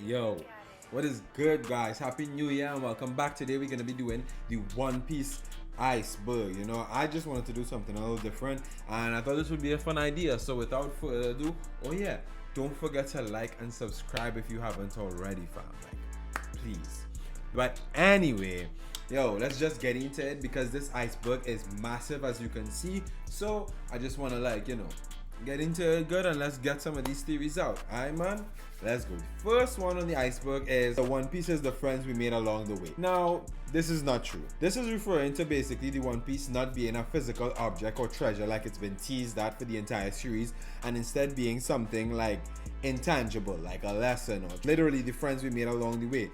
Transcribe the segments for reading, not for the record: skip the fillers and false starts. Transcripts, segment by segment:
Yo, what is good, guys? Happy New Year and welcome back. Today we're gonna be doing the One Piece Iceberg. I just wanted to do something a little different and I thought this would be a fun idea. So without further ado, don't forget to like and subscribe if you haven't already, fam. Like, please. But anyway, yo, let's just get into it because this iceberg is massive, as you can see. So I just wanna get into it good and let's get some of these theories out. Alright, man, let's go. First one on the iceberg is the One Piece is the friends we made along the way. Now, this is not true. This is referring to basically the One Piece not being a physical object or treasure like it's been teased at for the entire series, and instead being something like intangible, like a lesson, or literally the friends we made along the way,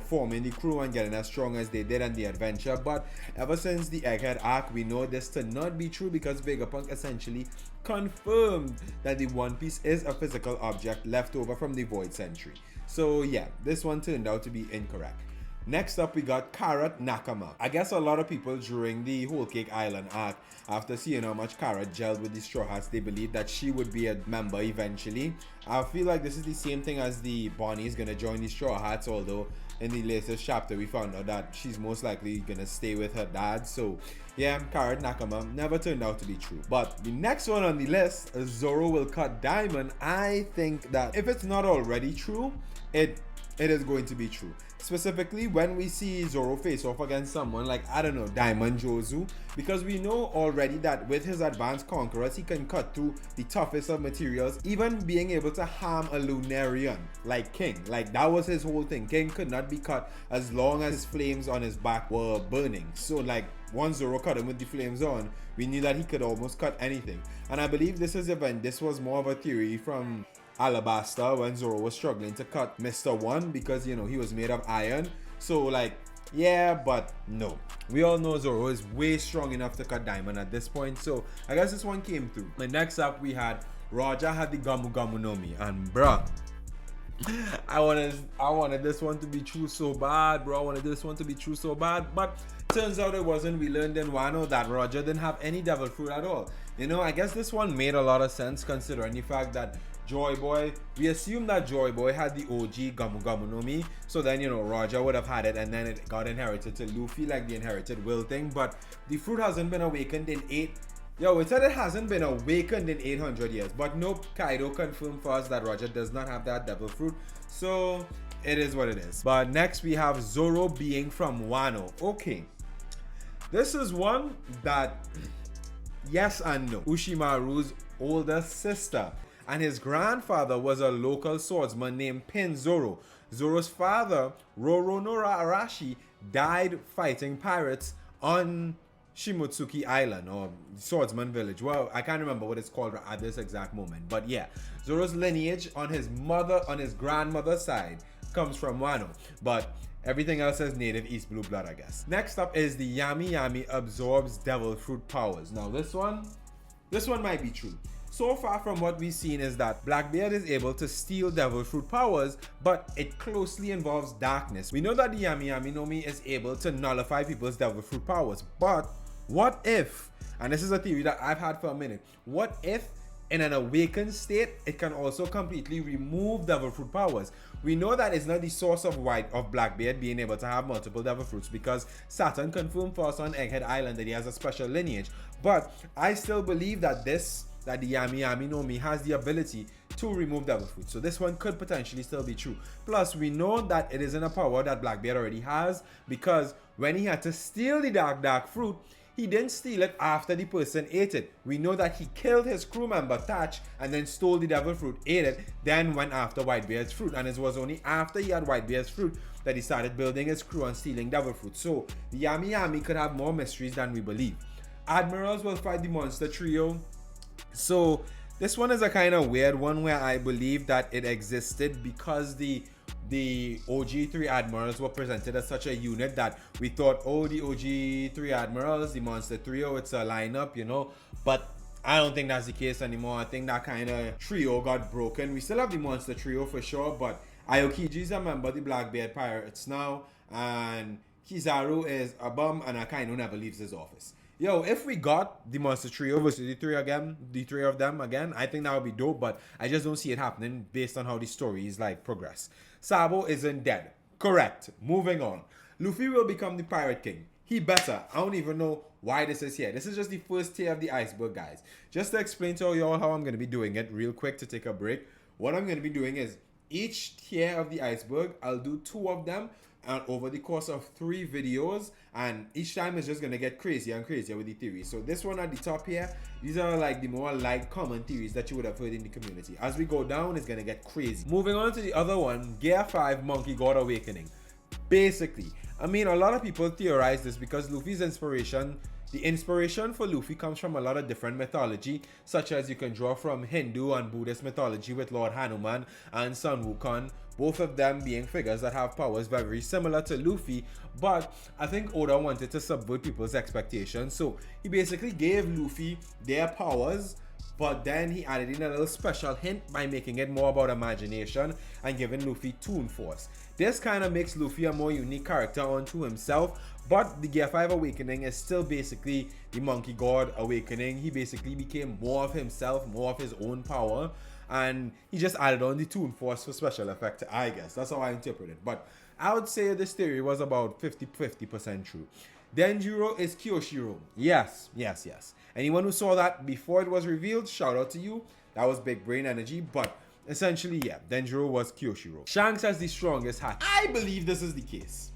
forming the crew and getting as strong as they did on the adventure. But ever since the Egghead arc, we know this to not be true because Vegapunk essentially confirmed that the One Piece is a physical object left over from the Void Century. So yeah, this one turned out to be incorrect. Next up, we got Carrot Nakama. I guess a lot of people during the Whole Cake Island arc, after seeing how much Carrot gelled with the Straw Hats, they believed that she would be a member eventually. I feel like this is the same thing as the Bonnie is gonna join the Straw Hats, although in the latest chapter we found out that she's most likely gonna stay with her dad. So yeah, Carrot Nakama never turned out to be true. But the next one on the list, Zoro will cut Diamond. I think that if it's not already true, it is going to be true. Specifically when we see Zoro face off against someone like, I don't know, Diamond Jozu, because we know already that with his advanced conquerors, he can cut through the toughest of materials, even being able to harm a Lunarian like King. Like, that was his whole thing. King could not be cut as long as his flames on his back were burning. So like, once Zoro cut him with the flames on, we knew that he could almost cut anything. And I believe this was more of a theory from Alabasta when Zoro was struggling to cut Mr. One because he was made of iron. So like, yeah, but no. We all know Zoro is way strong enough to cut Diamond at this point, so I guess this one came through. And next up we had Roger had the Gamu Gamu no Mi, and bruh, I wanted this one to be true so bad, bro. I wanted this one to be true so bad, but turns out it wasn't. We learned in Wano that Roger didn't have any devil fruit at all. I guess this one made a lot of sense considering the fact that Joy Boy, we assume that Joy Boy had the OG Gamu Gamu no Mi, so then Roger would have had it and then it got inherited to Luffy like the inherited will thing. But the fruit hasn't been awakened in it said it hasn't been awakened in 800 years, but nope, Kaido confirmed for us that Roger does not have that devil fruit, so it is what it is. But next we have Zoro being from Wano. Okay, this is one that yes and no. Ushimaru's older sister, and his grandfather was a local swordsman named Pin Zoro. Zoro's father, Roronoa Arashi, died fighting pirates on Shimotsuki Island, or Swordsman Village. Well, I can't remember what it's called at this exact moment, but yeah, Zoro's lineage on his grandmother's side comes from Wano, but everything else is native East Blue blood, I guess. Next up is the Yami Yami absorbs devil fruit powers. Now this one might be true. So far from what we've seen is that Blackbeard is able to steal devil fruit powers, but it closely involves darkness. We know that the Yami Yami no Mi is able to nullify people's devil fruit powers, but what if, and this is a theory that I've had for a minute, what if in an awakened state, it can also completely remove devil fruit powers? We know that it's not the source of Blackbeard being able to have multiple devil fruits because Saturn confirmed for us on Egghead Island that he has a special lineage. But I still believe that the Yami Yami no Mi has the ability to remove devil fruit. So this one could potentially still be true. Plus, we know that it isn't a power that Blackbeard already has because when he had to steal the dark fruit, he didn't steal it after the person ate it. We know that he killed his crew member Thatch and then stole the devil fruit, ate it, then went after Whitebeard's fruit. And it was only after he had Whitebeard's fruit that he started building his crew and stealing devil fruit. So the Yami Yami could have more mysteries than we believe. Admirals will fight the monster trio. So this one is a kind of weird one where I believe that it existed because the OG 3 Admirals were presented as such a unit that we thought, oh, the OG 3 Admirals, the Monster Trio, it's a lineup, but I don't think that's the case anymore. I think that kind of trio got broken. We still have the Monster Trio for sure, but Aokiji's a member of the Blackbeard Pirates now, and Kizaru is a bum, and Akainu never leaves his office. Yo, if we got the Monster Trio versus the three of them again, I think that would be dope, but I just don't see it happening based on how the story is like progress. Sabo isn't dead. Correct. Moving on. Luffy will become the Pirate King. He better. I don't even know why this is here. This is just the first tier of the iceberg, guys. Just to explain to y'all how I'm going to be doing it real quick to take a break. What I'm going to be doing is each tier of the iceberg, I'll do 2 of them and over the course of 3 videos, and each time is just gonna get crazier and crazier with the theories. So this one at the top here, these are like the more light common theories that you would have heard in the community. As we go down, it's gonna get crazy. Moving on to the other one, Gear 5 Monkey God Awakening. Basically, I mean, a lot of people theorize this because Luffy's inspiration, the inspiration for Luffy comes from a lot of different mythology, such as you can draw from Hindu and Buddhist mythology with Lord Hanuman and Sun Wukong, both of them being figures that have powers very similar to Luffy, but I think Oda wanted to subvert people's expectations, so he basically gave Luffy their powers, but then he added in a little special hint by making it more about imagination and giving Luffy Toon Force. This kind of makes Luffy a more unique character unto himself, but the Gear 5 Awakening is still basically the Monkey God Awakening. He basically became more of himself, more of his own power, and he just added on the Toon Force for special effect, I guess. That's how I interpret it. But I would say this theory was about 50% true. Denjiro is Kyoshiro. Yes. Anyone who saw that before it was revealed, shout out to you. That was big brain energy, but essentially, yeah, Denjiro was Kyoshiro. Shanks has the strongest hat. I believe this is the case.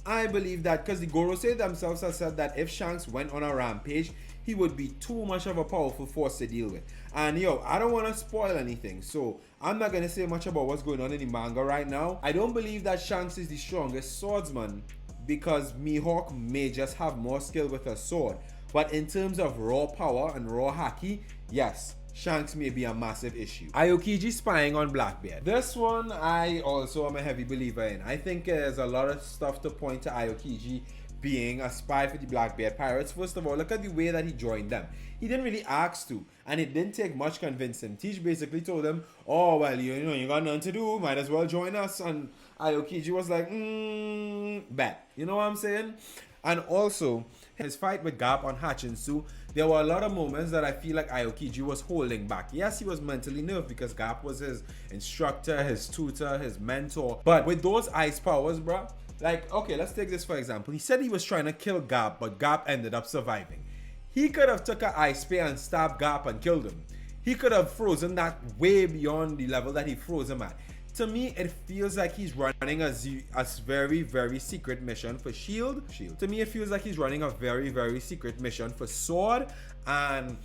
I believe that because the Gorosei themselves have said that if Shanks went on a rampage, he would be too much of a powerful force to deal with. And yo, I don't want to spoil anything, so I'm not going to say much about what's going on in the manga right now. I don't believe that Shanks is the strongest swordsman because Mihawk may just have more skill with a sword. But in terms of raw power and raw haki, yes, Shanks may be a massive issue. Aokiji spying on Blackbeard. This one I also am a heavy believer in. I think there's a lot of stuff to point to Aokiji being a spy for the Blackbeard pirates. First of all, look at the way that he joined them. He didn't really ask to, and it didn't take much convincing. Teach basically told him, oh, well, you know, you got nothing to do, might as well join us. And Aokiji was like, bet. You know what I'm saying? And also, his fight with Garp on Hachinsu, there were a lot of moments that I feel like Aokiji was holding back. Yes, he was mentally nerved because Garp was his instructor, his tutor, his mentor. But with those ice powers, bruh, like, okay, let's take this for example. He said he was trying to kill Garp, but Garp ended up surviving. He could have took an ice spear and stabbed Garp and killed him. He could have frozen that way beyond the level that he froze him at. To me, it feels like he's running a very, very secret mission for Shield. To me, it feels like he's running a very, very secret mission for Sword, and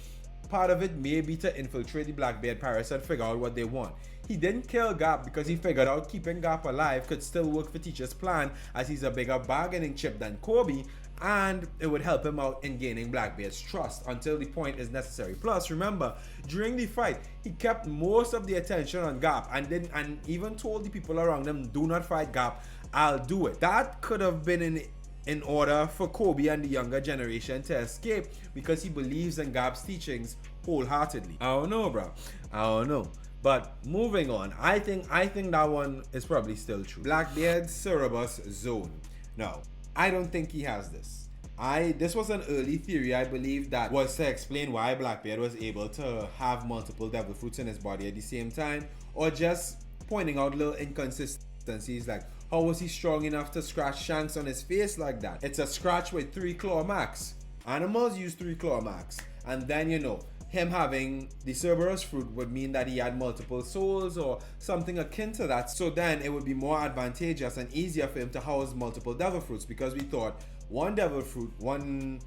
part of it may be to infiltrate the Blackbeard pirates and figure out what they want. He didn't kill Garp because he figured out keeping Garp alive could still work for Teacher's plan, as he's a bigger bargaining chip than Kobe, and it would help him out in gaining Blackbeard's trust until the point is necessary. Plus, remember, during the fight, he kept most of the attention on Garp and even told the people around him, do not fight Garp, I'll do it. That could have been in order for Kobe and the younger generation to escape because he believes in Garp's teachings wholeheartedly. I don't know, bro. I don't know. But moving on, I think that one is probably still true. Blackbeard's Cerebus Zone. No, I don't think he has this. This was an early theory, I believe, that was to explain why Blackbeard was able to have multiple devil fruits in his body at the same time, or just pointing out little inconsistencies like how was he strong enough to scratch Shanks on his face like that? It's a scratch with 3 claw marks. Animals use 3 claw marks, and then you know, him having the Cerberus fruit would mean that he had multiple souls or something akin to that. So then it would be more advantageous and easier for him to house multiple devil fruits, because we thought one devil fruit, one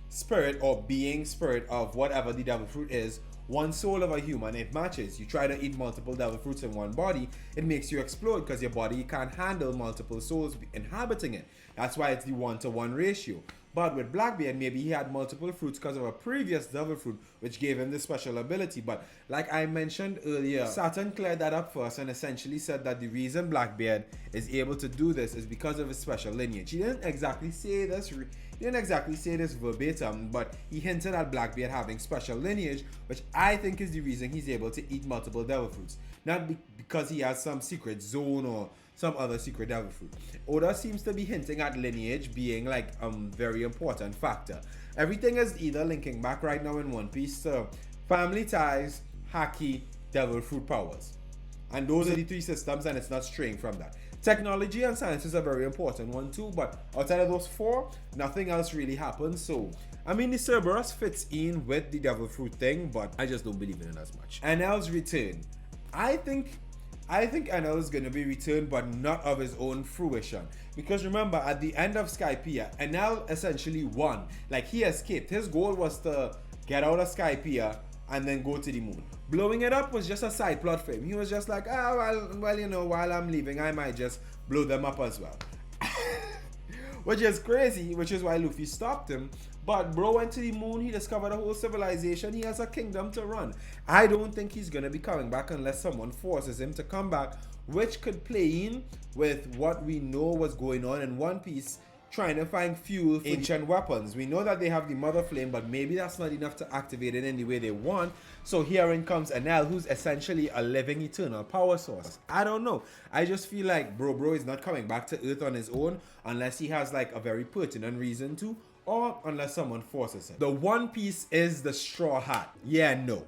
spirit or being spirit of whatever the devil fruit is, one soul of a human, it matches. You try to eat multiple devil fruits in one body, it makes you explode because your body can't handle multiple souls inhabiting it. That's why it's the 1-to-1 ratio. But with Blackbeard, maybe he had multiple fruits because of a previous devil fruit, which gave him this special ability. But like I mentioned earlier, Saturn cleared that up first and essentially said that the reason Blackbeard is able to do this is because of his special lineage. He didn't exactly say this verbatim, but he hinted at Blackbeard having special lineage, which I think is the reason he's able to eat multiple devil fruits. not because he has some secret zone or some other secret devil fruit. Oda seems to be hinting at lineage being like a very important factor. Everything is either linking back right now in One Piece to family ties, haki, devil fruit powers. And those are the three systems, and it's not straying from that. Technology and science is a very important one too, but outside of those four, nothing else really happens. So, I mean, the Cerberus fits in with the devil fruit thing, but I just don't believe in it as much. NL's return. I think NL is going to be returned, but not of his own fruition. Because remember, at the end of Skypiea, NL essentially won. Like, he escaped. His goal was to get out of Skypiea and then go to the moon. Blowing it up was just a side plot for him. He was just like, well, you know, while I'm leaving, I might just blow them up as well. Which is crazy, which is why Luffy stopped him. But bro went to the moon, he discovered a whole civilization, he has a kingdom to run. I don't think he's gonna be coming back unless someone forces him to come back, which could play in with what we know was going on in One Piece, trying to find fuel for ancient weapons. We know that they have the Mother Flame, but maybe that's not enough to activate it in the way they want. So herein comes Enel, who's essentially a living eternal power source. I don't know. I just feel like bro is not coming back to Earth on his own unless he has like a very pertinent reason to, or unless someone forces him. The One Piece is the Straw Hat. Yeah, no.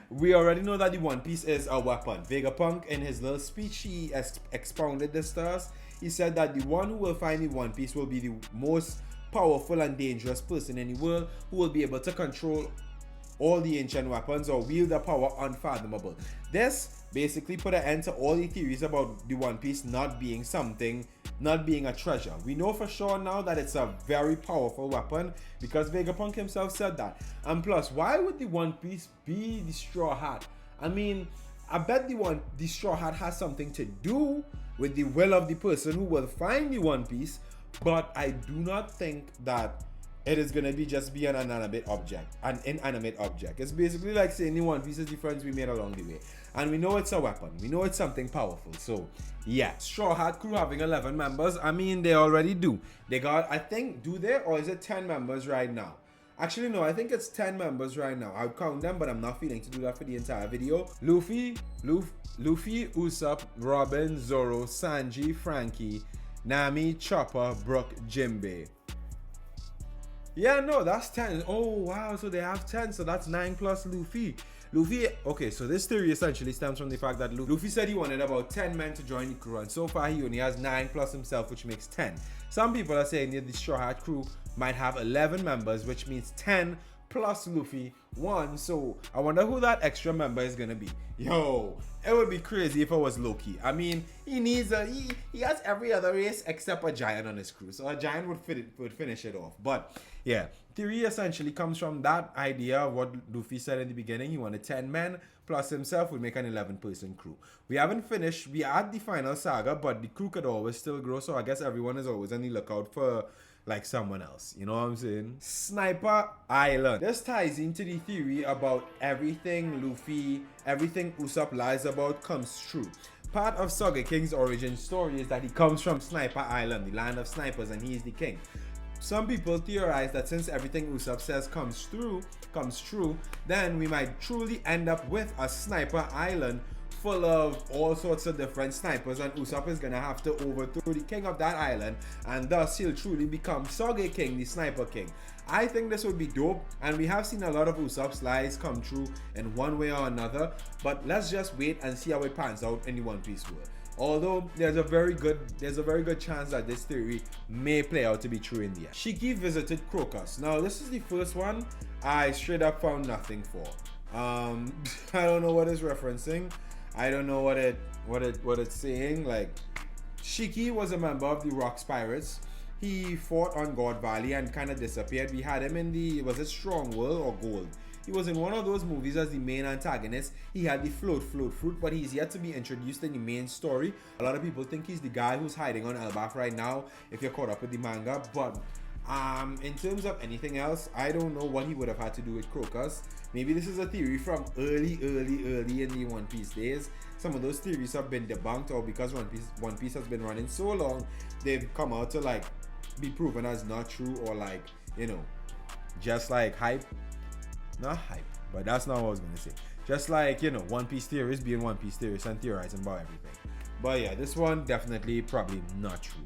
We already know that the One Piece is a weapon. Vegapunk, in his little speech, he expounded this to us. He said that the one who will find the One Piece will be the most powerful and dangerous person in the world, who will be able to control all the ancient weapons or wield a power unfathomable. This basically put an end to all the theories about the One Piece not being something, not being a treasure. We know for sure now that it's a very powerful weapon because Vegapunk himself said that. And plus, why would the One Piece be the Straw Hat? I mean, I bet the Straw Hat has something to do with the will of the person who will find the One Piece, but I do not think that it is gonna be just be an inanimate object. It's basically like saying the One Piece is the friends we made along the way. And we know it's a weapon. We know it's something powerful. So yeah, Straw Hat crew having 11 members. I mean, they already do. They got, I think, do they? Or is it 10 members right now? Actually, no, I think it's 10 members right now. I'll count them, but I'm not feeling to do that for the entire video. Luffy, Usopp, Robin, Zoro, Sanji, Frankie, Nami, Chopper, Brook, Jinbei. Yeah, no, that's 10. Oh, wow, so they have 10, so that's 9 plus Luffy. Okay, so this theory essentially stems from the fact that Luffy said he wanted about 10 men to join the crew, and so far he only has 9 plus himself, which makes 10. Some people are saying that the Straw Hat crew might have 11 members, which means 10 plus Luffy, 1. So I wonder who that extra member is gonna be. Yo, it would be crazy if it was Loki. I mean, he has every other race except a giant on his crew, so a giant would finish it off. But yeah, theory essentially comes from that idea of what Luffy said in the beginning. He wanted 10 men plus himself would make an 11-person crew. We haven't finished. We are at the final saga, but the crew could always still grow. So I guess everyone is always on the lookout for like someone else. You know what I'm saying? Sniper Island. This ties into the theory about everything Luffy, everything Usopp lies about comes true. Part of Soge King's origin story is that he comes from Sniper Island, the land of snipers, and he is the king. Some people theorize that since everything Usopp says comes true, then we might truly end up with a Sniper Island full of all sorts of different snipers, and Usopp is gonna have to overthrow the king of that island, and thus he'll truly become Soge King, the Sniper King. I think this would be dope, and we have seen a lot of Usopp's lies come true in one way or another, but let's just wait and see how it pans out in the One Piece world. Although there's a very good chance that this theory may play out to be true in the end. Shiki visited Crocus. Now this is the first one I straight up found nothing for. I don't know what it's referencing. I don't know what it's saying. Like, Shiki was a member of the Rocks Pirates. He fought on God Valley and kind of disappeared. We had him in the, was it Strong World or Gold? He was in one of those movies as the main antagonist. He had the float fruit, but he's yet to be introduced in the main story. A lot of people think he's the guy who's hiding on Elbaf right now, if you're caught up with the manga. But in terms of anything else, I don't know what he would have had to do with Crocus. Maybe this is a theory from early in the One Piece days. Some of those theories have been debunked, or because One Piece has been running so long, they've come out to like be proven as not true, or like, you know, just like hype. Not hype, but that's not what I was gonna say. Just like, you know, One Piece theorists being One Piece theorists and theorizing about everything. But yeah, this one definitely probably not true.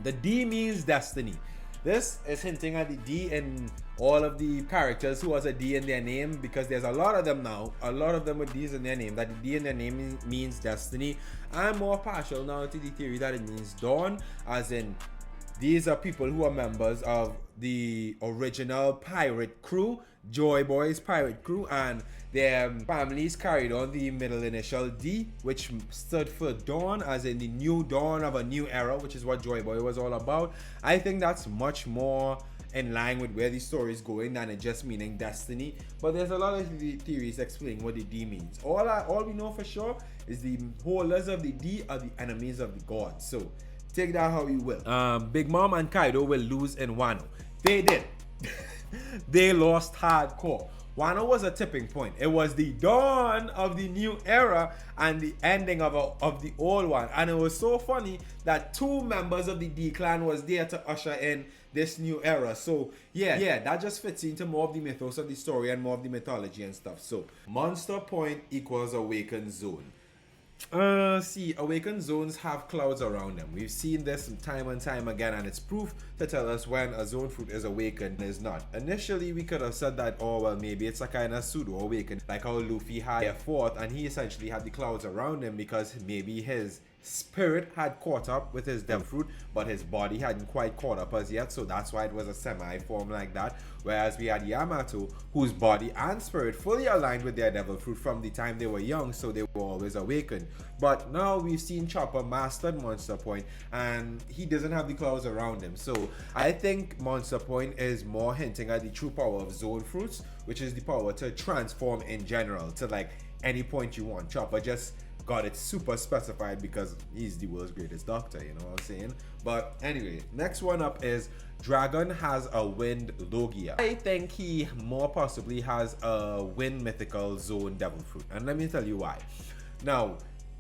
The D means destiny. This is hinting at the D in all of the characters who has a D in their name, because there's a lot of them now, a lot of them with D's in their name, that the D in their name means destiny. I'm more partial now to the theory that it means dawn, as in these are people who are members of the original pirate crew, Joy Boy's pirate crew, and their families carried on the middle initial D, which stood for dawn, as in the new dawn of a new era, which is what Joy Boy was all about. I think that's much more in line with where the story is going than it just meaning destiny. But there's a lot of theories explaining what the D means. All we know for sure is the holders of the D are the enemies of the gods. So take that how you will. Big Mom and Kaido will lose in Wano. They did. They lost hardcore. Wano was a tipping point. It was the dawn of the new era and the ending of the old one. And it was so funny that two members of the D clan was there to usher in this new era. So yeah, that just fits into more of the mythos of the story and more of the mythology and stuff. So Monster Point equals Awakened Zone. See, awakened zones have clouds around them. We've seen this time and time again, and it's proof to tell us when a zone fruit is awakened and is not. Initially, we could have said that, oh well, maybe it's a kind of pseudo awakened, like how Luffy had a fourth, and he essentially had the clouds around him because maybe his spirit had caught up with his devil fruit, but his body hadn't quite caught up as yet, so that's why it was a semi-form like that. Whereas we had Yamato, whose body and spirit fully aligned with their devil fruit from the time they were young, so they were always awakened. But now we've seen Chopper mastered Monster Point, and he doesn't have the clouds around him. So I think Monster Point is more hinting at the true power of zone fruits, which is the power to transform in general to like any point you want. Chopper just got it super specified because he's the world's greatest doctor, you know what I'm saying? But anyway, next one up is Dragon has a wind Logia. I think he more possibly has a wind mythical zone devil fruit, and let me tell you why. Now,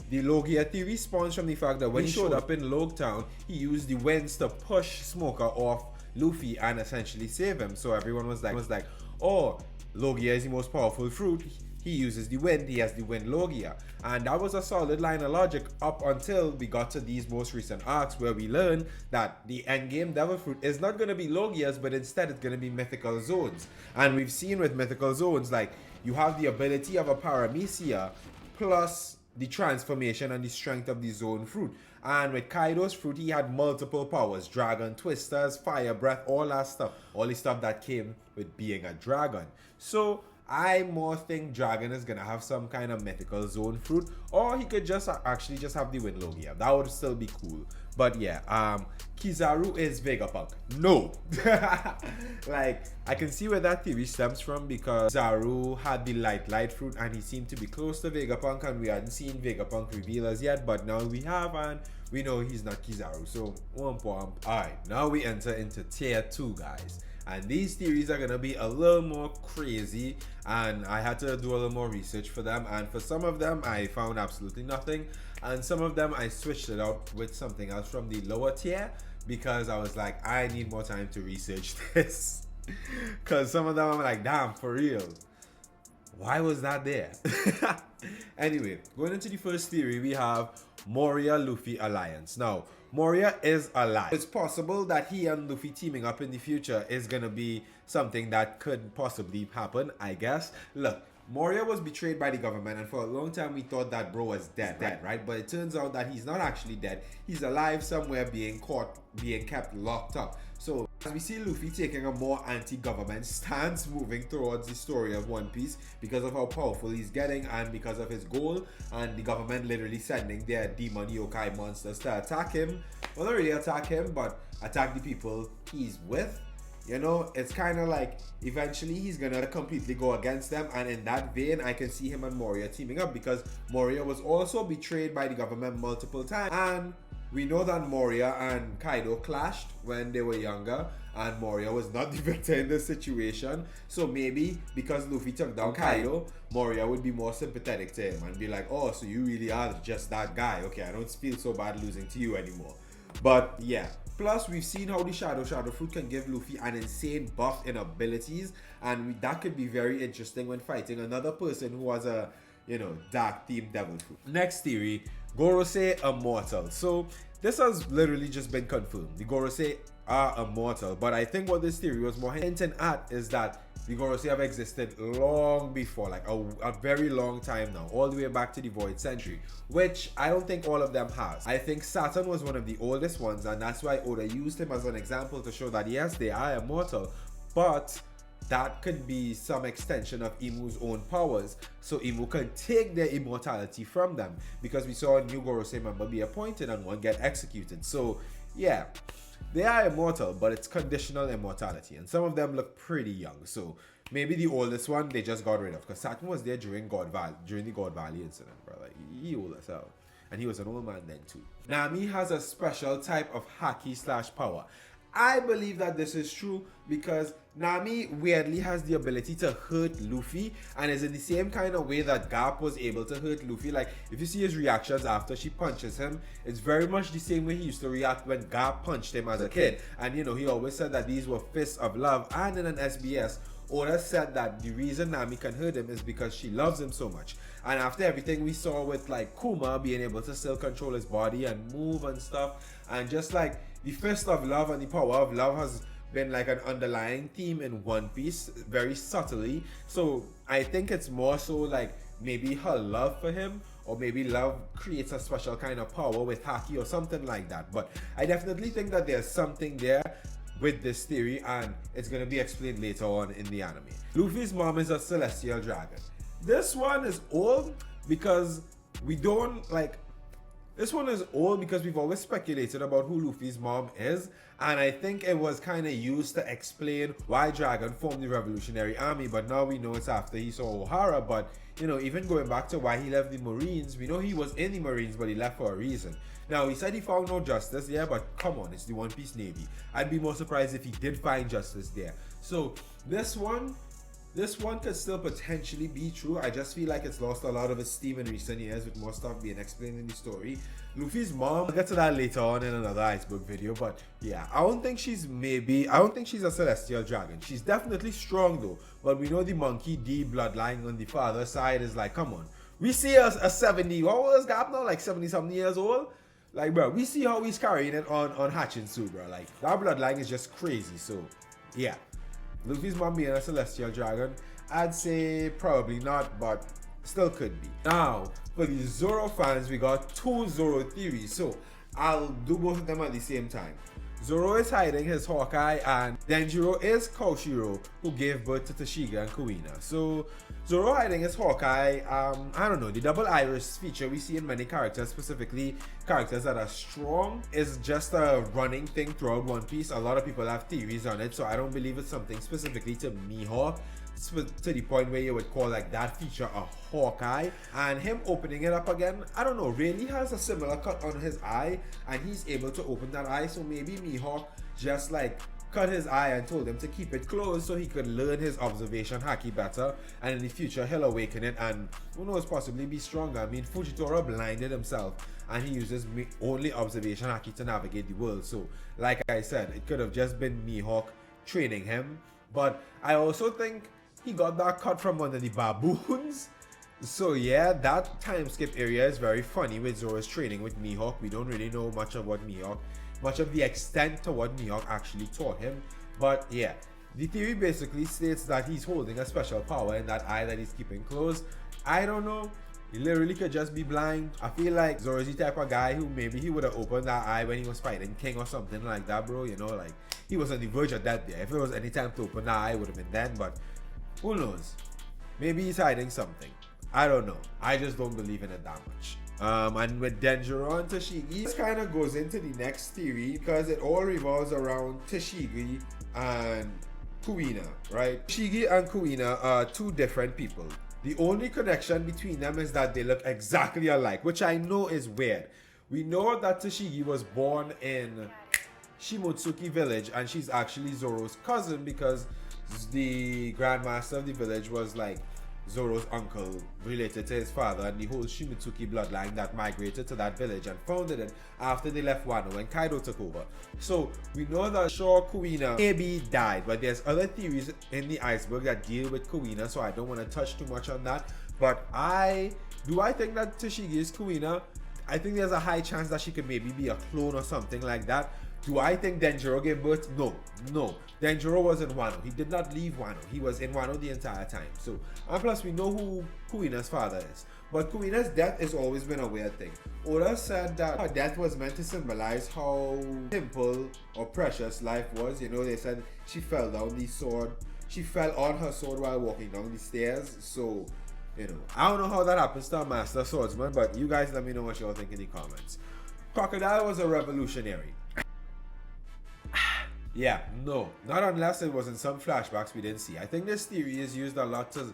the Logia theory spawns from the fact that when he showed up in Logtown, he used the winds to push Smoker off Luffy and essentially save him. So everyone was like, oh, Logia is the most powerful fruit. He uses the wind, he has the wind Logia. And that was a solid line of logic up until we got to these most recent arcs where we learned that the endgame devil fruit is not going to be Logias, but instead it's going to be mythical zones. And we've seen with mythical zones, like, you have the ability of a Paramecia plus the transformation and the strength of the zone fruit. And with Kaido's fruit, he had multiple powers: dragon twisters, fire breath, all that stuff, all the stuff that came with being a dragon. So I more think Dragon is gonna have some kind of mythical zone fruit, or he could just actually just have the wind Logia. That would still be cool. But yeah, Kizaru is Vegapunk. No. Like, I can see where that theory stems from, because Kizaru had the light fruit and he seemed to be close to Vegapunk, and we hadn't seen Vegapunk reveal as yet, but now we have, and we know he's not Kizaru. So, alright, now we enter into tier 2, guys. And these theories are going to be a little more crazy, and I had to do a little more research for them, and for some of them I found absolutely nothing, and some of them I switched it out with something else from the lower tier, because I was like, I need more time to research this. Because some of them I'm like, damn, for real, why was that there? Anyway, going into the first theory, we have Moria Luffy alliance. Now, Moria is alive. It's possible that he and Luffy teaming up in the future is gonna be something that could possibly happen, I guess. Look, Moria was betrayed by the government, and for a long time we thought that bro was dead, right? But it turns out that he's not actually dead. He's alive somewhere, being kept locked up. So as we see Luffy taking a more anti-government stance, moving towards the story of One Piece because of how powerful he's getting and because of his goal, and the government literally sending their demon yokai monsters to attack him. Well, not really attack him, but attack the people he's with. You know, it's kind of like eventually he's gonna completely go against them, and in that vein I can see him and Moria teaming up, because Moria was also betrayed by the government multiple times, and we know that Moria and Kaido clashed when they were younger, and Moria was not the victor in this situation. So maybe because Luffy took down Kaido, Moria would be more sympathetic to him and be like, oh, so you really are just that guy. Okay, I don't feel so bad losing to you anymore. But yeah. Plus, we've seen how the Shadow Fruit can give Luffy an insane buff in abilities, and that could be very interesting when fighting another person who has a, dark themed Devil Fruit. Next theory, Gorosei immortal. So this has literally just been confirmed. The Gorosei are immortal, but I think what this theory was more hinting at is that the Gorosei have existed long before, like a very long time now, all the way back to the Void Century, which I don't think all of them has. I think Saturn was one of the oldest ones, and that's why Oda used him as an example to show that yes, they are immortal, but that could be some extension of Imu's own powers, so Imu could take their immortality from them, because we saw a new Gorosei member be appointed and one get executed. So yeah, they are immortal, but it's conditional immortality, and some of them look pretty young. So maybe the oldest one they just got rid of, because Saturn was there during the God Valley incident, bro. Like he old as hell, and he was an old man then too. Nami has a special type of haki / power. I believe that this is true because Nami weirdly has the ability to hurt Luffy, and is in the same kind of way that Garp was able to hurt Luffy. Like if you see his reactions after she punches him, it's very much the same way he used to react when Garp punched him as a kid. And he always said that these were fists of love, and in an SBS, Oda said that the reason Nami can hurt him is because she loves him so much. And after everything we saw with like Kuma being able to still control his body and move and stuff, and just like the fist of love and the power of love has been like an underlying theme in One Piece very subtly. So I think it's more so like maybe her love for him, or maybe love creates a special kind of power with haki or something like that. But I definitely think that there's something there with this theory, and it's going to be explained later on in the anime. Luffy's mom is a celestial dragon. This one is old because we've always speculated about who Luffy's mom is, and I think it was kind of used to explain why Dragon formed the Revolutionary Army, but now we know it's after he saw Ohara. But even going back to why he left the Marines, we know he was in the Marines, but he left for a reason. Now, he said he found no justice, yeah, but come on, it's the One Piece Navy. I'd be more surprised if he did find justice there. So this one could still potentially be true. I just feel like it's lost a lot of its steam in recent years with more stuff being explained in the story. Luffy's mom, I'll get to that later on in another Iceberg video, but yeah, I don't think she's a celestial dragon. She's definitely strong though, but we know the Monkey D bloodline on the father side is like, come on. We see a 70, what was Gap now? Like 70 something years old? Like, bro, we see how he's carrying it on Hachinsu, bro. Like, that bloodline is just crazy. So, yeah. Luffy's mom being a celestial dragon, I'd say probably not, but still could be. Now, for the Zoro fans, we got two Zoro theories. So, I'll do both of them at the same time. Zoro is hiding his Hawkeye, and Denjiro is Koshiro, who gave birth to Tashigi and Kuina. So, Zoro hiding his Hawkeye, I don't know, the double iris feature we see in many characters, specifically characters that are strong, is just a running thing throughout One Piece. A lot of people have theories on it, so I don't believe it's something specifically to Mihawk, to the point where you would call like that feature a Hawkeye. And him opening it up again, I don't know, really has a similar cut on his eye, and he's able to open that eye. So maybe Mihawk just like cut his eye and told him to keep it closed so he could learn his observation haki better, and in the future he'll awaken it and who knows, possibly be stronger. I mean, Fujitora blinded himself and he uses only observation haki to navigate the world. So like I said, it could have just been Mihawk training him. But I also think he got that cut from one of the baboons. So yeah, that time skip area is very funny with Zoro's training with Mihawk. We don't really know much of the extent to what Mihawk actually taught him. But yeah, the theory basically states that he's holding a special power in that eye that he's keeping closed. I don't know. He literally could just be blind. I feel like Zoro's the type of guy who maybe he would have opened that eye when he was fighting King or something like that, bro. Like he was on the verge of death there. If it was any time to open that eye, it would have been then. But who knows? Maybe he's hiding something. I don't know. I just don't believe in it that much. And with Denjiro and Tashigi, this kind of goes into the next theory because it all revolves around Tashigi and Kuina, right? Tashigi and Kuina are two different people. The only connection between them is that they look exactly alike, which I know is weird. We know that Tashigi was born in Shimotsuki village, and she's actually Zoro's cousin because the grandmaster of the village was like Zoro's uncle related to his father and the whole Shimitsuki bloodline that migrated to that village and founded it after they left Wano when Kaido took over. So we know that sure Kuina maybe died, but there's other theories in the Iceberg that deal with Kuina, so I don't want to touch too much on that. But I think that Tashigi is Kuina. I think there's a high chance that she could maybe be a clone or something like that. Do I think Denjiro gave birth? No. Denjiro was in Wano. He did not leave Wano. He was in Wano the entire time. So, and plus we know who Kuina's father is. But Kuina's death has always been a weird thing. Oda said that her death was meant to symbolize how simple or precious life was. You know, they said she fell down the sword. She fell on her sword while walking down the stairs. So, you know, I don't know how that happens to a master swordsman, but you guys let me know what y'all think in the comments. Crocodile was a revolutionary. Yeah, no, not unless it was in some flashbacks we didn't see. I think this theory is used a lot to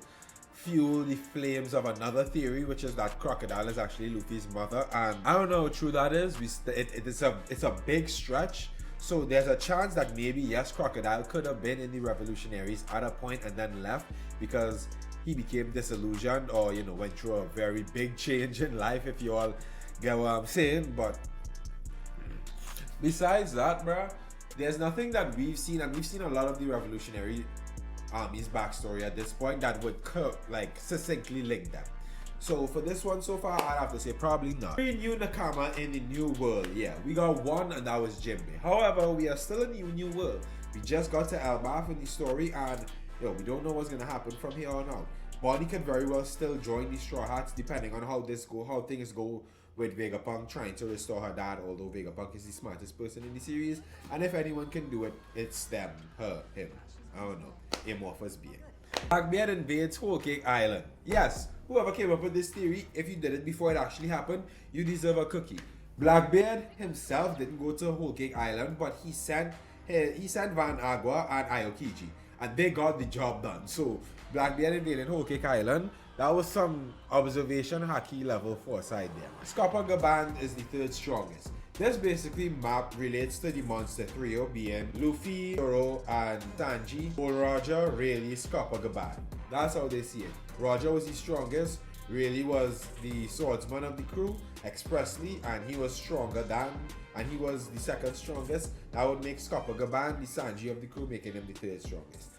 fuel the flames of another theory, which is that Crocodile is actually Luffy's mother, and I don't know how true that is. It's a big stretch, so there's a chance that maybe yes, Crocodile could have been in the revolutionaries at a point and then left because he became disillusioned or, you know, went through a very big change in life, if you all get what I'm saying. But besides that, bruh, there's nothing that we've seen, and we've seen a lot of the revolutionary army's backstory at this point that would like succinctly link them. So for this one so far, I'd have to say probably not. We new Nakama in the new world. Yeah, we got one, and that was Jinbe. However, we are still in the new world. We just got to Elbaf in the story, and yo, we don't know what's gonna happen from here on out. Bonnie can very well still join the Straw Hats depending on how things go with Vegapunk trying to restore her dad, although Vegapunk is the smartest person in the series, and if anyone can do it, it's them, her, him, I don't know, amorphous being. Blackbeard invades Whole Cake Island. Yes, whoever came up with this theory, if you did it before it actually happened, you deserve a cookie. Blackbeard himself didn't go to Whole Cake Island, but he sent Van Agua and Aokiji, and they got the job done. So Blackbeard invaded Whole Cake Island. That was some observation haki level foresight there. Scopogaban is the third strongest. This basically map relates to the monster trio being Luffy, Zoro, and Sanji. For Roger, really Scopogaban. That's how they see it. Roger was the strongest, really was the swordsman of the crew expressly, and he was stronger than, and he was the second strongest. That would make Scopogaban the Sanji of the crew, making him the third strongest.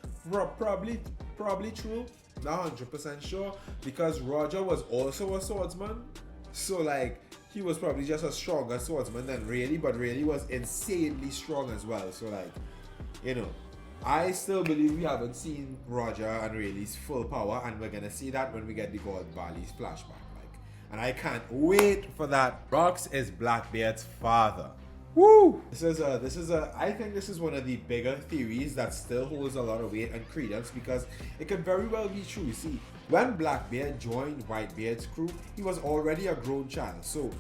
Probably true, not 100% sure, because Roger was also a swordsman, so like he was probably just a stronger swordsman than Rayleigh, but Rayleigh was insanely strong as well. So like, you know, I still believe we haven't seen Roger and Rayleigh's full power, and we're gonna see that when we get the God Valley's flashback. Like, and I can't wait for that. Rox is Blackbeard's father. Woo! I think this is one of the bigger theories that still holds a lot of weight and credence, because it could very well be true. See, when Blackbeard joined Whitebeard's crew, he was already a grown child. So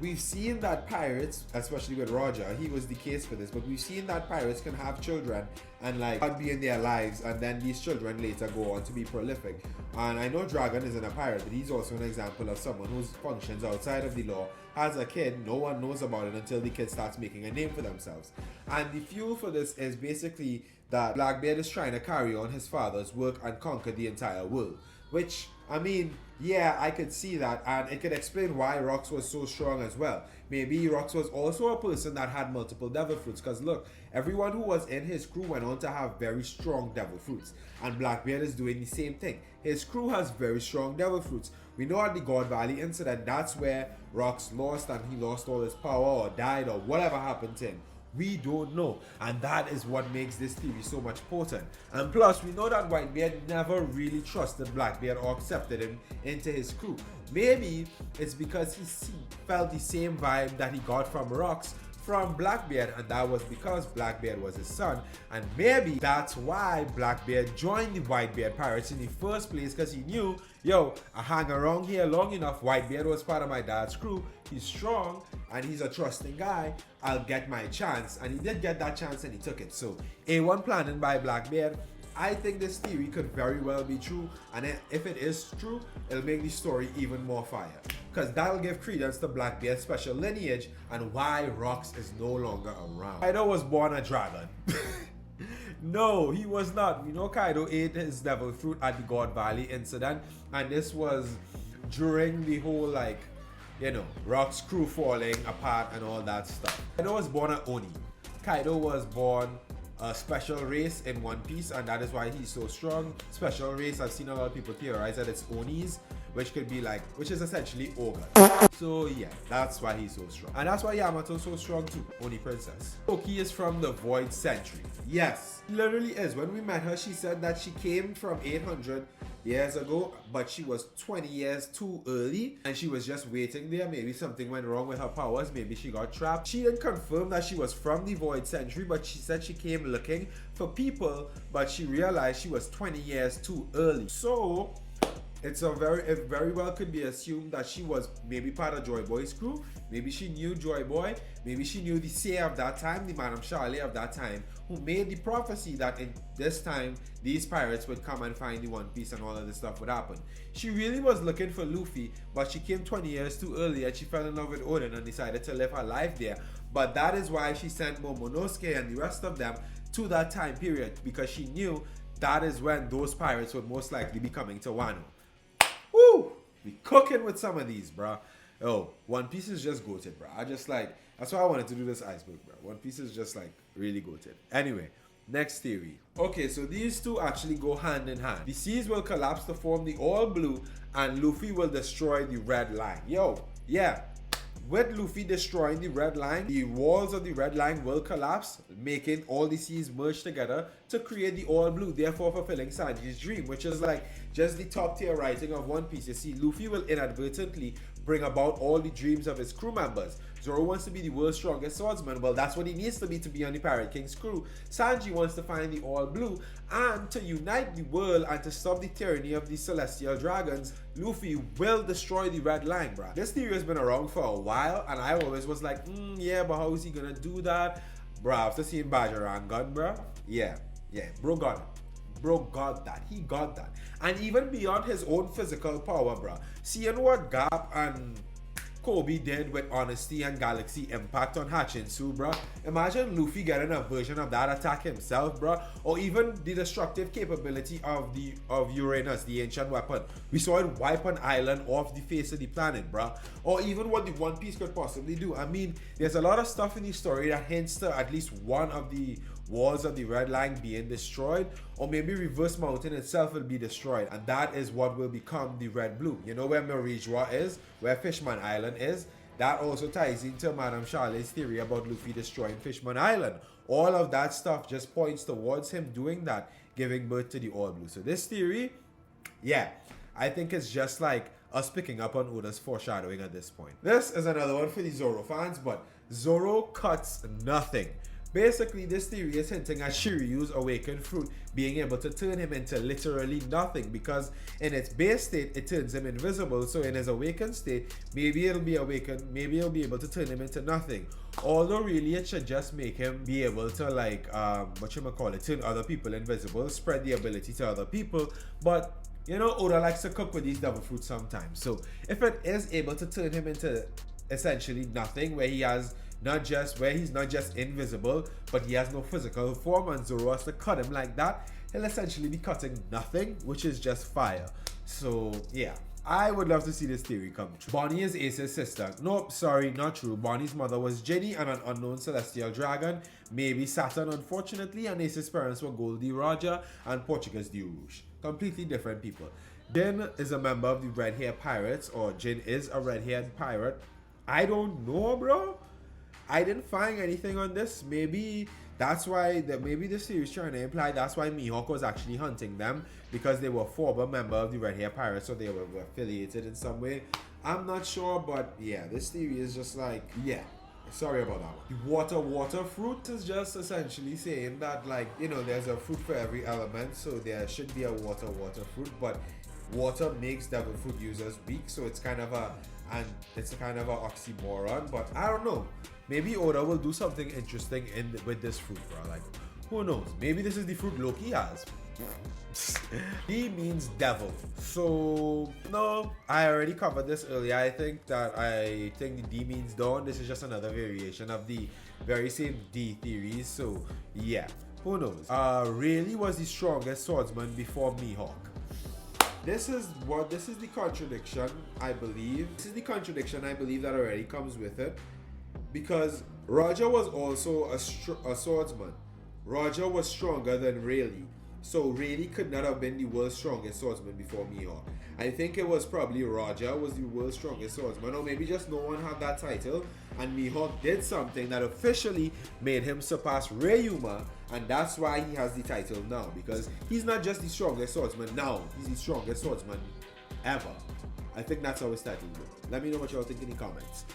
we've seen that pirates, especially with Roger, he was the case for this, but we've seen that pirates can have children and like not be in their lives, and then these children later go on to be prolific. And I know Dragon isn't a pirate, but he's also an example of someone who functions outside of the law. As a kid, no one knows about it until the kid starts making a name for themselves. And the fuel for this is basically that Blackbeard is trying to carry on his father's work and conquer the entire world. Which, I mean, yeah, I could see that, and it could explain why Rox was so strong as well. Maybe Rox was also a person that had multiple devil fruits, because look, everyone who was in his crew went on to have very strong devil fruits, and Blackbeard is doing the same thing. His crew has very strong devil fruits. We know at the God Valley incident, that's where Rox lost, and he lost all his power or died or whatever happened to him. We don't know, and that is what makes this theory so much potent. And plus, we know that Whitebeard never really trusted Blackbeard or accepted him into his crew. Maybe it's because he felt the same vibe that he got from Rox from Blackbeard, and that was because Blackbeard was his son. And maybe that's why Blackbeard joined the Whitebeard Pirates in the first place, because he knew, yo, I hang around here long enough, Whitebeard was part of my dad's crew, he's strong and he's a trusting guy, I'll get my chance. And he did get that chance and he took it. So A1 planning by Blackbeard. I think this theory could very well be true, and if it is true, it'll make the story even more fire, because that'll give credence to Blackbeard's special lineage and why Rox is no longer around. Kaido was born a dragon. No, he was not. You know, Kaido ate his devil fruit at the God Valley incident, and this was during the whole, like, you know, Rock's crew falling apart and all that stuff. Kaido was born an Oni. Kaido was born a special race in One Piece, and that is why he's so strong. Special race, I've seen a lot of people theorize that it's Onis, which could be like, which is essentially ogre. So yeah, that's why he's so strong. And that's why Yamato's so strong too, Oni Princess. Toki is from the Void Century. Yes, he literally is. When we met her, she said that she came from 800 years ago, but she was 20 years too early, and she was just waiting there. Maybe something went wrong with her powers, maybe she got trapped. She didn't confirm that she was from the Void Century, but she said she came looking for people, but she realized she was 20 years too early. So it very well could be assumed that she was maybe part of Joy Boy's crew. Maybe she knew Joy Boy. Maybe she knew the seer of that time, the Madame Charlie of that time, who made the prophecy that in this time these pirates would come and find the One Piece and all of this stuff would happen. She really was looking for Luffy, but she came 20 years too early, and she fell in love with Oden and decided to live her life there. But that is why she sent Momonosuke and the rest of them to that time period, because she knew that is when those pirates would most likely be coming to Wano. Woo! We cooking with some of these, bro. Oh, One Piece is just goated, bro. I just like, that's why I wanted to do this Iceberg, bro. One Piece is just like really goated. Anyway, next theory. Okay, so these two actually go hand in hand. The seas will collapse to form the all blue, and Luffy will destroy the red line. Yo, yeah. With Luffy destroying the red line, the walls of the red line will collapse, making all the seas merge together to create the all blue, therefore fulfilling Sanji's dream, which is like just the top tier writing of One Piece. You see, Luffy will inadvertently bring about all the dreams of his crew members. Zoro wants to be the world's strongest swordsman. Well, that's what he needs to be on the Pirate King's crew. Sanji wants to find the all blue, and to unite the world and to stop the tyranny of the celestial dragons, Luffy will destroy the red line, bruh. This theory has been around for a while, and I always was like, yeah, but how is he gonna do that? Bruh, after seeing Bajaran gun, bruh, yeah, bro got it. Bro got that. He got that. And even beyond his own physical power, bruh, seeing what Gap and Kobe did with Honesty and Galaxy Impact on Hachinsu, bro. Imagine Luffy getting a version of that attack himself, bro. Or even the destructive capability of Uranus, the ancient weapon. We saw it wipe an island off the face of the planet, bro. Or even what the One Piece could possibly do. I mean, there's a lot of stuff in the story that hints to at least one of the walls of the red line being destroyed, or maybe Reverse Mountain itself will be destroyed, and that is what will become the red blue. You know where Marijua is, where Fishman Island is? That also ties into Madame Charlie's theory about Luffy destroying Fishman Island. All of that stuff just points towards him doing that, giving birth to the all blue. So this theory, yeah, I think it's just like us picking up on Oda's foreshadowing at this point. This is another one for the Zoro fans, but Zoro cuts nothing. Basically, this theory is hinting at Shiryu's awakened fruit being able to turn him into literally nothing, because in its base state, it turns him invisible. So in his awakened state, maybe it'll be awakened, maybe it'll be able to turn him into nothing. Although really it should just make him be able to like, turn other people invisible, spread the ability to other people. But you know, Oda likes to cook with these devil fruits sometimes. So if it is able to turn him into essentially nothing, where he's not just invisible, but he has no physical form, and Zoro has to cut him like that, he'll essentially be cutting nothing, which is just fire. So yeah, I would love to see this theory come true. Bonnie is Ace's sister. Nope, sorry, not true. Bonnie's mother was Ginny and an unknown celestial dragon, maybe Saturn unfortunately, and Ace's parents were Goldie Roger and Portuguese de Rouge. Completely different people. Jin is a member of the Red Hair Pirates, or Jin is a red-haired pirate. I don't know, bro. I didn't find anything on this. Maybe that's why maybe the series trying to imply that's why Mihawk was actually hunting them, because they were former member of the Red Hair Pirates, so they were affiliated in some way. I'm not sure, but yeah, this theory is just like, yeah, sorry about that one. The water fruit is just essentially saying that, like, you know, there's a fruit for every element, so there should be a water fruit, but water makes devil fruit users weak, so it's kind of a oxymoron. But I don't know, maybe Oda will do something interesting with this fruit, bro. Like, who knows? Maybe this is the fruit Loki has. D means devil. So no, I already covered this earlier. I think the D means dawn. This is just another variation of the very same D theories. So yeah, Who knows? Really was the strongest swordsman before Mihawk. This is the contradiction, I believe. This is the contradiction I believe that already comes with it. Because Roger was also a swordsman. Roger was stronger than Rayleigh. So Rayleigh could not have been the world's strongest swordsman before Mihawk. I think it was probably Roger was the world's strongest swordsman, or maybe just no one had that title, and Mihawk did something that officially made him surpass Ryuma, and that's why he has the title now, because he's not just the strongest swordsman now, he's the strongest swordsman ever. I think that's how it's titled. Let me know what y'all think in the comments.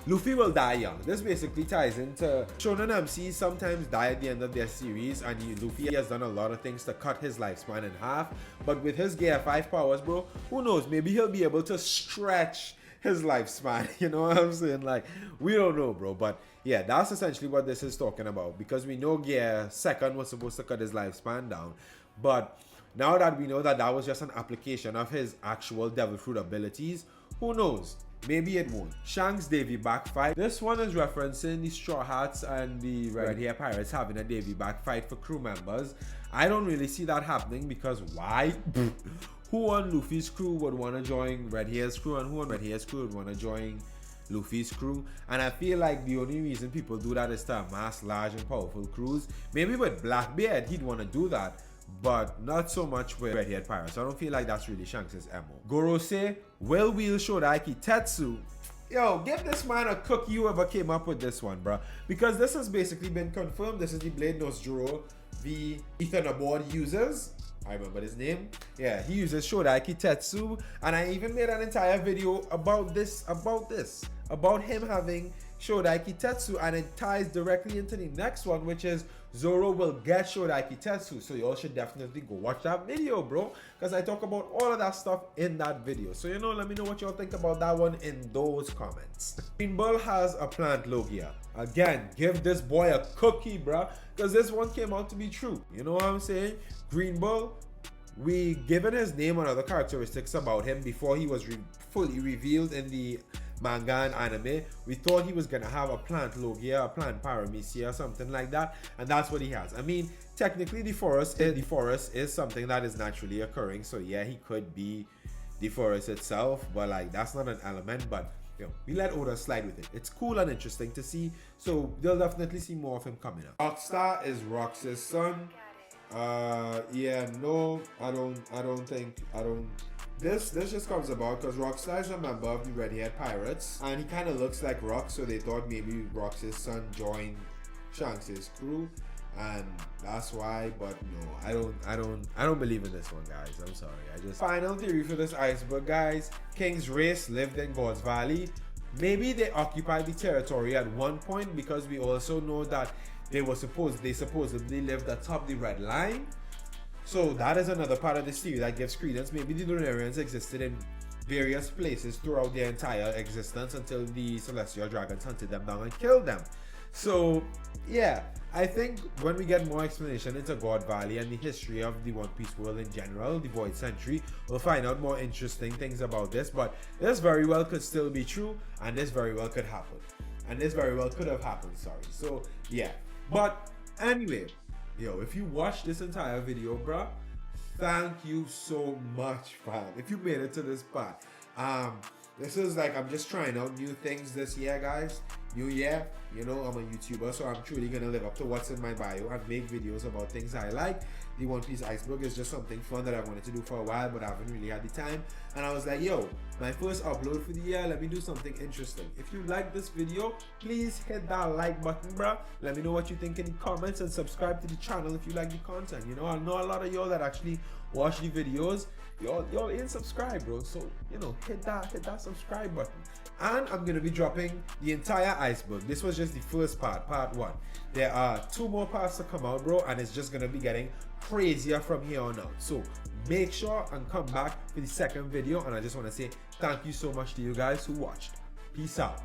Luffy will die young. This basically ties into Shonen MCs sometimes die at the end of their series, and Luffy has done a lot of things to cut his lifespan in half. But with his Gear 5 powers, bro, who knows? Maybe he'll be able to stretch his lifespan. You know what I'm saying? Like, we don't know, bro. But yeah, that's essentially what this is talking about. Because we know Gear 2 was supposed to cut his lifespan down. But now that we know that that was just an application of his actual Devil Fruit abilities, who knows? Maybe it won't. Shanks Davy back fight. This one is referencing the Straw Hats and the Red Hair Pirates having a Davy back fight for crew members. I don't really see that happening because why? Who on Luffy's crew would want to join Red Hair's crew, and who on Red Hair's crew would want to join Luffy's crew? And I feel like the only reason people do that is to amass large and powerful crews. Maybe with Blackbeard he'd want to do that, but not so much with Red-Haired Pirates. I don't feel like that's really Shanks' MO. Gorosei will wield Shodaiki Tetsu. Yo, give this man a cookie, whoever came up with this one, bruh. Because this has basically been confirmed. This is the blade Nose Juro the Ethan Aboard uses. I remember his name. Yeah, he uses Shodaiki Tetsu. And I even made an entire video about about him having Shodaiki Tetsu, and it ties directly into the next one, which is Zoro will get Shodaiki Tetsu. So y'all should definitely go watch that video, bro, because I talk about all of that stuff in that video. So you know, let me know what y'all think about that one in those comments. Green Bull has a plant Logia. Again, give this boy a cookie, bro, because this one came out to be true. You know what I'm saying? Green Bull, we given his name and other characteristics about him before he was fully revealed in the manga and anime. We thought he was gonna have a plant Logia, a plant Paramecia, something like that, and that's what he has. I mean, technically the forest is something that is naturally occurring, so yeah, he could be the forest itself, but like that's not an element. But you know, we let Oda slide with it. It's cool and interesting to see, so they'll definitely see more of him coming up. Rockstar is Rox's son. Yeah, no, I don't think. This just comes about because Rockstar is a member of the Red-Haired Pirates, and he kind of looks like Rock, so they thought maybe Rox's son joined Shanks' crew, and that's why. But no, I don't believe in this one, guys. I'm sorry. I just final theory for this Iceberg, guys. King's race lived in God's Valley. Maybe they occupied the territory at one point, because we also know that they supposedly lived atop the Red Line. So that is another part of this theory that gives credence. Maybe the Lunarians existed in various places throughout their entire existence until the Celestial Dragons hunted them down and killed them. So yeah, I think when we get more explanation into God Valley and the history of the One Piece world in general, the Void Century, we'll find out more interesting things about this. But this very well could still be true, and this very well could happen. And this very well could have happened, sorry. So yeah, but anyway, yo, if you watched this entire video, bro, thank you so much, fam. If you made it to this part, this is like, I'm just trying out new things this year, guys. New year, you know, I'm a YouTuber, so I'm truly gonna live up to what's in my bio and make videos about things I like. The One Piece Iceberg is just something fun that I wanted to do for a while, but I haven't really had the time. And I was like, yo, my first upload for the year, let me do something interesting. If you like this video, please hit that like button, bro. Let me know what you think in the comments, and subscribe to the channel if you like the content. You know, I know a lot of y'all that actually watch the videos. Y'all ain't subscribed, bro. So, you know, hit that subscribe button. And I'm gonna be dropping the entire Iceberg. This was just the first part 1. There are 2 more parts to come out, bro, and it's just gonna be getting crazier from here on out. So make sure and come back for the second video, and I just want to say thank you so much to you guys who watched. Peace out.